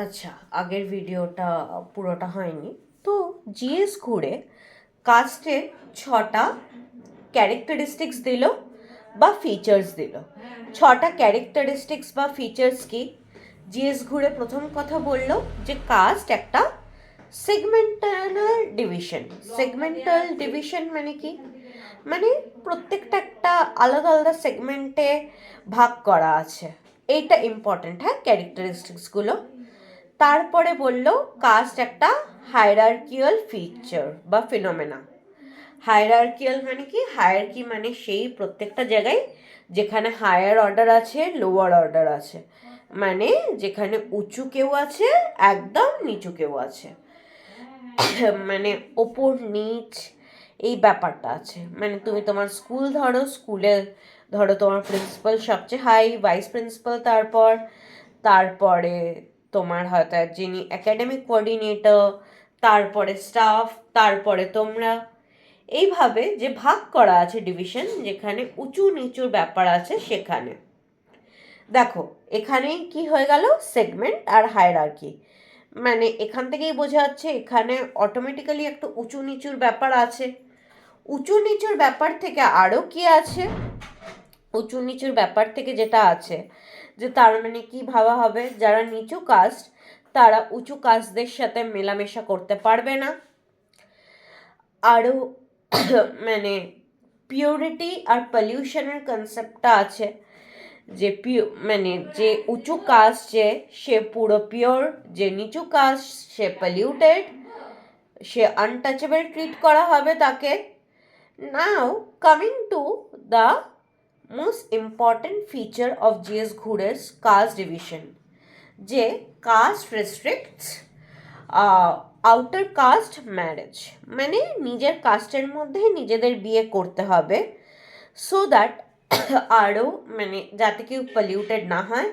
আচ্ছা, আগের ভিডিওটা পুরোটা হয়নি। তো জিএস ঘুরে কাস্টের 6টা ক্যারেক্টারিস্টিক্স দিল বা ফিচার্স দিল। 6টা ক্যারেক্টারিস্টিক্স বা ফিচার্স কি? জিএস ঘুরে প্রথম কথা বলল যে কাস্ট একটা সেগমেন্টাল ডিভিশন। সেগমেন্টাল ডিভিশন মানে কি? মানে প্রত্যেকটা একটা আলাদা আলাদা সেগমেন্টে ভাগ করা আছে। এইটা ইম্পর্ট্যান্ট, হ্যাঁ, ক্যারেক্টারিস্টিক্সগুলো। তারপরে বলল কাস্ট একটা হায়ারার্কিয়াল ফিচার বা ফিনোমেনা। হায়ারার্কিয়াল মানে কি? হায়ারার্কি মানে সেই প্রত্যেকটা জায়গায় যেখানে হায়ার অর্ডার আছে, লোয়ার অর্ডার আছে, মানে যেখানে উঁচু কেউ আছে, একদম নিচু কেউ আছে, মানে ওপর নিচ এই ব্যাপারটা আছে। মানে তুমি তোমার স্কুল ধরো, স্কুলে ধরো তোমার প্রিন্সিপাল সবচেয়ে হাই, ভাইস প্রিন্সিপাল, তারপরে তোমার হয়তো যিনি একাডেমিক কোঅর্ডিনেটর, তারপরে স্টাফ, তারপরে তোমরা। এইভাবে যে ভাগ করা আছে ডিভিশন, যেখানে উঁচু নিচুর ব্যাপার আছে সেখানে। দেখো এখানেই কি হয়ে গেল, সেগমেন্ট আর হায়ারার্কি। মানে এখান থেকেই বোঝা যাচ্ছে এখানে অটোমেটিক্যালি একটা উঁচু নিচুর ব্যাপার আছে। উঁচু নিচুর ব্যাপার থেকে আরও কি আছে? উঁচু নিচুর ব্যাপার থেকে যেটা আছে যে তার মানে কি ভাবা হবে, যারা নিচু কাস্ট তারা উঁচু কাস্টদের সাথে মেলামেশা করতে পারবে না। আরও মানে পিউরিটি আর পলিউশনের কনসেপ্টটা আছে, যে মানে যে উঁচু কাস্ট সে পুরো পিওর, যে নিচু কাস্ট সে পলিউটেড, সে আনটাচেবল ট্রিট করা হবে তাকে। Now coming to the most important feature of GS ঘুরের কাস্ট ডিভিশন, যে caste restricts outer caste marriage. মানে নিজের কাস্টের মধ্যেই নিজেদের বিয়ে করতে হবে, সো দ্যাট আরও মানে যাতে কেউ পলিউটেড না হয়,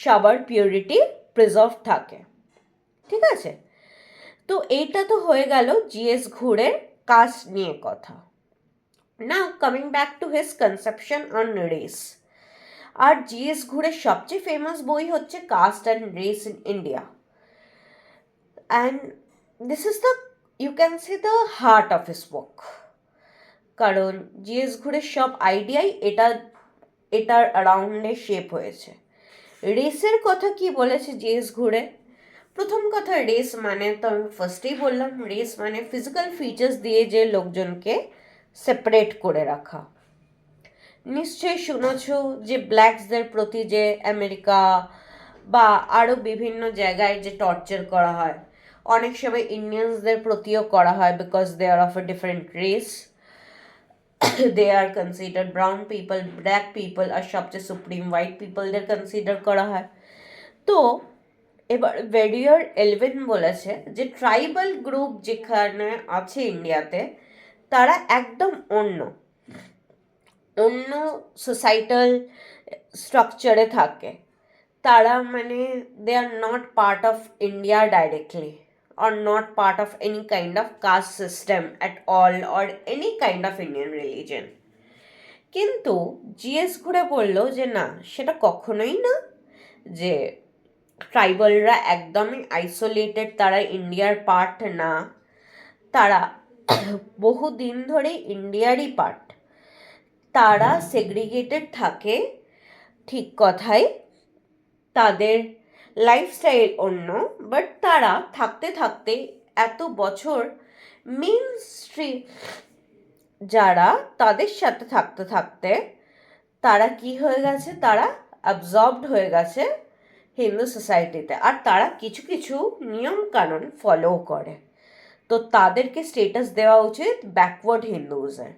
সবার পিউরিটি প্রিজার্ভ থাকে। ঠিক আছে, তো এইটা তো হয়ে গেল জিএস ঘুরের কাস্ট নিয়ে কথা। Now coming back to his conception on race. আর জিএস ঘুরের সবচেয়ে ফেমাস বই হচ্ছে caste and race in India, and this is the, you can say the heart of his work. কারণ জিএস ঘুরের সব আইডিয়াই এটার অ্যারাউন্ডে শেপ হয়েছে। রেসের কথা কি বলেছে জিএস ঘুরে? প্রথম কথা, রেস মানে তো আমি ফার্স্টেই বললাম, রেস মানে ফিজিক্যাল ফিচার্স দিয়ে যে লোকজনকে সেপারেট করে রাখা। নিশ্চয়ই শুনেছ যে ব্ল্যাকসদের প্রতি যে আমেরিকা বা আরও বিভিন্ন জায়গায় যে টর্চার করা হয়, অনেক সময় ইন্ডিয়ানসদের প্রতিও করা হয়, because they are of a different race. They are consider brown people, black people আর সবচেয়ে সুপ্রিম হোয়াইট পিপলদের কনসিডার করা হয়। তো এবার ভেরিয়ার এলভিন বলেছে যে ট্রাইবাল গ্রুপ যেখানে আছে ইন্ডিয়াতে, তারা একদম অন্য অন্য সোসাইটাল স্ট্রাকচারে থাকে। তারা মানে they are not part of India directly, or not part of any kind of caste system at all, or any kind of Indian religion. কিন্তু জিএস ঘুরে বলল যে না, সেটা কখনোই না, যে ট্রাইবালরা একদমই আইসোলেটেড, তারা ইন্ডিয়ার পার্ট না, তারা বহুদিন ধরে ইন্ডিয়ারই পার্ট। তারা সেগ্রিগেটেড থাকে, ঠিক কথাই, তাদের লাইফস্টাইল অন্য, বাট তারা থাকতে থাকতে এত বছর মেন স্ট্রিম যারা, তাদের সাথে থাকতে থাকতে তারা কি হয়ে গেছে, তারা অ্যাবজর্বড হয়ে গেছে হিন্দু সোসাইটিতে, আর তারা কিছু কিছু নিয়ম কানুন ফলো করে। তো তাদেরকে স্টেটাস দেওয়া উচিত ব্যাকওয়ার্ড হিন্দুজের।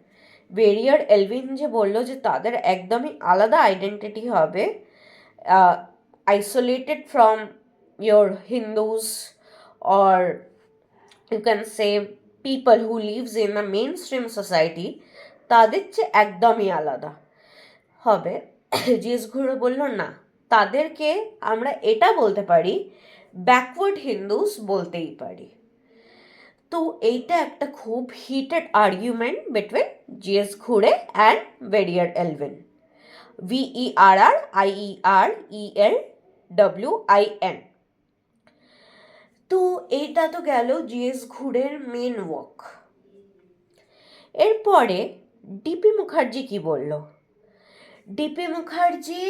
ভেরিয়ার এলভিন যে বললো যে তাদের একদমই আলাদা আইডেন্টিটি হবে, isolated from your Hindus, or you can say people who lives in a mainstream society, তাদের চেয়ে একদমই আলাদা হবে। জিএস ঘুরে বলল না, তাদেরকে আমরা এটা বলতে পারি, ব্যাকওয়ার্ড হিন্দুস বলতেই পারি। তো এইটা একটা খুব হিটেড আর্গুমেন্ট বিটুইন জিএস ঘুরে অ্যান্ড ভেরিয়ার এলভিন, VERRIERELWIN। তো এইটা তো গেল জিএস ঘুরের মেন ওয়ার্ক। এরপরে ডিপি মুখার্জি কি বলল? ডিপি মুখার্জি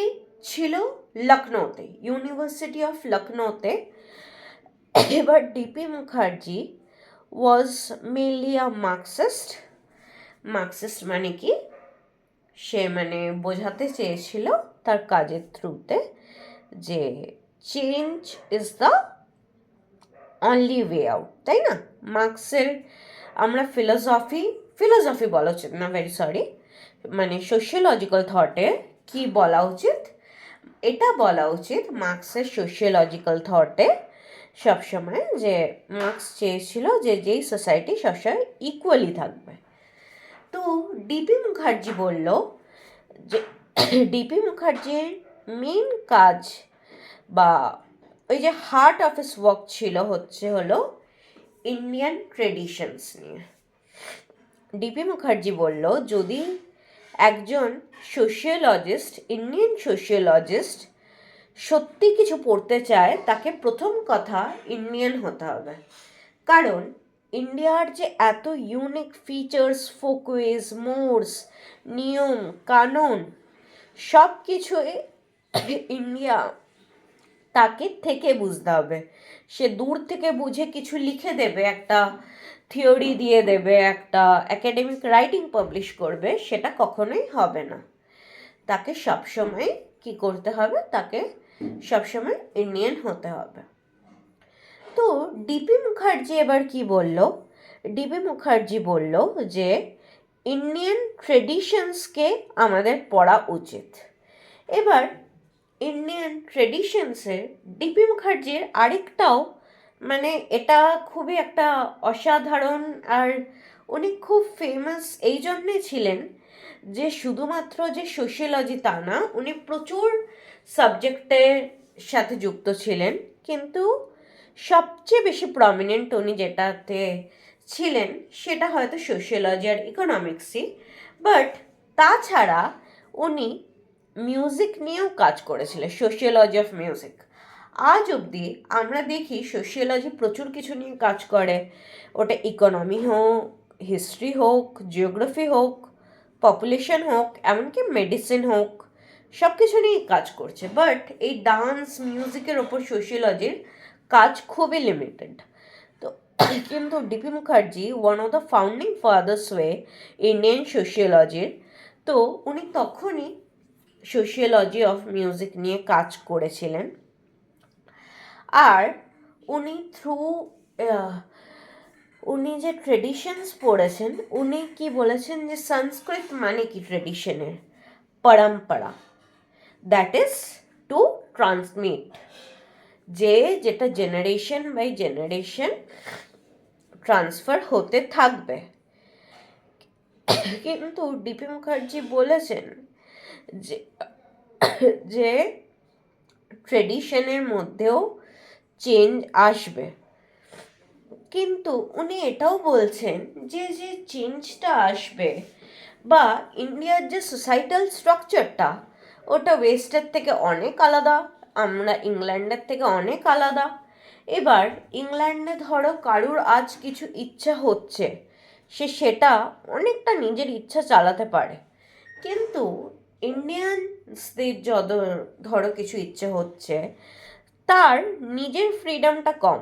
ছিল লখনৌতে, ইউনিভার্সিটি অফ লখনৌতে। এবার DP Mukherjee was mainly a Marxist. Marxist মানে কি, সে মানে বোঝাতে চেয়েছিল তার কাজের থ্রুতে যে change is the only way out, তাই না? মার্কসের আমরা ফিলোসফি বলা উচিত না, ভেরি সরি, মানে সোশিওলজিক্যাল থটে কি বলা উচিত, এটা বলা উচিত মার্কসের সোশিওলজিক্যাল থটে সবসময় যে মার্কস চেয়েছিল যে যেই সোসাইটি সবসময় ইকুয়ালি থাকবে। তো ডিপি মুখার্জি বলল যে ডিপি মুখার্জির মেন কাজ বা ওই যে হার্ট অফ হিস ওয়ার্ক ছিল হলো ইন্ডিয়ান ট্রেডিশনস নিয়ে। ডিপি মুখার্জি বলল যদি একজন সোশিওলজিস্ট, ইন্ডিয়ান সোশিওলজিস্ট সত্যি কিছু পড়তে চায়, তাকে প্রথম কথা ইন্ডিয়ান হতে হবে। কারণ ইন্ডিয়ার যে এত ইউনিক ফিচার্স, ফোকওয়েজ, মোডস, নিয়ম কানুন সব কিছুই ইন্ডিয়া তাকে থেকে বুঝতে হবে। সে দূর থেকে বুঝে কিছু লিখে দেবে, একটা থিওরি দিয়ে দেবে, একটা একাডেমিক রাইটিং পাবলিশ করবে, সেটা কখনোই হবে না। তাকে সবসময় কি করতে হবে, তাকে সবসময় ইন্ডিয়ান হতে হবে। তো ডিপি মুখার্জি এবার কি বলল? ডিপি মুখার্জি বলল যে ইন্ডিয়ান ট্রেডিশনসকে আমাদের পড়া উচিত। এবার ইন্ডিয়ান ট্রেডিশনসের ডিপি মুখার্জির আরেকটাও মানে এটা খুবই একটা অসাধারণ, আর উনি খুব ফেমাস এই জন্যে ছিলেন যে শুধুমাত্র যে সোশিওলজি তা না, উনি প্রচুর সাবজেক্টের সাথে যুক্ত ছিলেন, কিন্তু সবচেয়ে বেশি প্রমিনেন্ট উনি যেটাতে ছিলেন সেটা হয়তো সোশিওলজি আর ইকোনমিক্সই। বাট তাছাড়া উনি মিউজিক নিয়েও কাজ করেছিলেন, সোশিওলজি অফ মিউজিক। আজ অবধি আমরা দেখি সোশিওলজি প্রচুর কিছু নিয়ে কাজ করে, ওটা ইকোনমি হোক, হিস্ট্রি হোক, জিওগ্রাফি হোক, পপুলেশন হোক, এমনকি মেডিসিন হোক, সব কিছু নিয়েই কাজ করছে। বাট এই ডান্স মিউজিকের ওপর সোশিওলজির কাজ খুবই লিমিটেড। তো কিন্তু DP Mukherjee one of the founding fathers way Indian সোশিওলজির। তো উনি তখনই সোশিওলজি অফ মিউজিক নিয়ে কাজ করেছিলেন। আর উনি উনি যে ট্রেডিশনস পড়েছেন, উনি কি বলেছেন যে সংস্কৃত মানে কি ট্রেডিশনের পরম্পরা, দ্যাট ইজ টু ট্রান্সমিট, যে যেটা জেনারেশন বাই জেনারেশন ট্রান্সফার হতে থাকবে। কিন্তু ডিপি মুখার্জি বলেছেন যে যে ট্রেডিশনের মধ্যেও চেঞ্জ আসবে, কিন্তু উনি এটাও বলছেন যে যে চেঞ্জটা আসবে বা ইন্ডিয়ার যে সোসাইটাল স্ট্রাকচারটা, ওটা ওয়েস্টের থেকে অনেক আলাদা, আমরা ইংল্যান্ডের থেকে অনেক আলাদা। এবার ইংল্যান্ডে ধরো কারুর আজ কিছু ইচ্ছা হচ্ছে, সেটা অনেকটা নিজের ইচ্ছা চালাতে পারে, কিন্তু ইন্ডিয়ানসদের যত ধরো কিছু ইচ্ছে হচ্ছে, তার নিজের ফ্রিডমটা কম,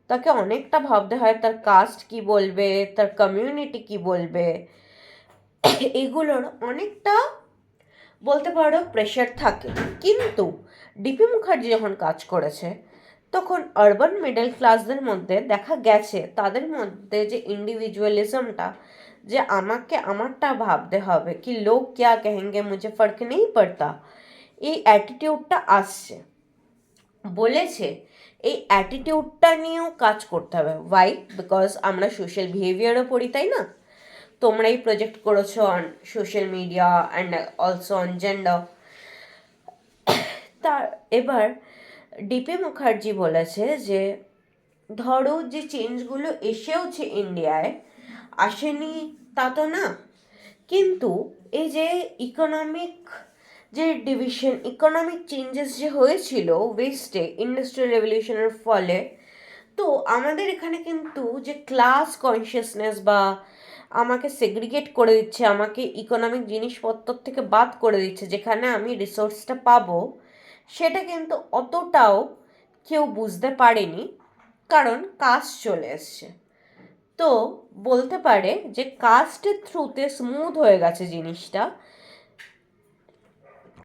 তাকে অনেকটা ভাবতে হয় তার কাস্ট কি বলবে, তার কমিউনিটি কি বলবে, এগুলোর অনেকটা বলতে পারো প্রেশার থাকে। কিন্তু ডিপি মুখার্জি যখন কাজ করেছে, তখন আরবান মিডল ক্লাসদের মধ্যে দেখা গেছে তাদের মধ্যে যে ইন্ডিভিজুয়ালিজমটা, যে আমাকে আমারটা ভাবতে হবে, কি লোক ক্যা কহেঙ্গে মুঝে ফর্ক নেই পড়তা, এই অ্যাটিটিউডটা আসছে। বলেছে এই অ্যাটিটিউডটা নিয়েও কাজ করতে হবে। ওয়াই? বিকজ আমরা সোশ্যাল বিহেভিয়ারও পড়ি, তাই না? তোমরাই প্রজেক্ট করেছো on social media and also on gender. তার এবার ডিপি মুখার্জি বলেছে যে ধরো যে চেঞ্জগুলো এসেওছে ইন্ডিয়ায়, আসেনি তা তো না, কিন্তু এই যে ইকোনমিক যে ডিভিশন, ইকোনমিক চেঞ্জেস যে হয়েছিল ওয়েস্টে ইন্ডাস্ট্রিয়াল রেভলিউশনের ফলে, তো আমাদের এখানে কিন্তু যে ক্লাস কনসিয়াসনেস বা আমাকে সেগ্রিগেট করে দিচ্ছে, আমাকে ইকোনমিক জিনিসপত্র থেকে বাদ করে দিচ্ছে যেখানে আমি রিসোর্সটা পাবো, সেটা কিন্তু অতটাও কেউ বুঝতে পারেনি, কারণ কাস্ট চলে এসছে। তো বলতে পারে যে কাস্টের থ্রুতে স্মুথ হয়ে গেছে জিনিসটা,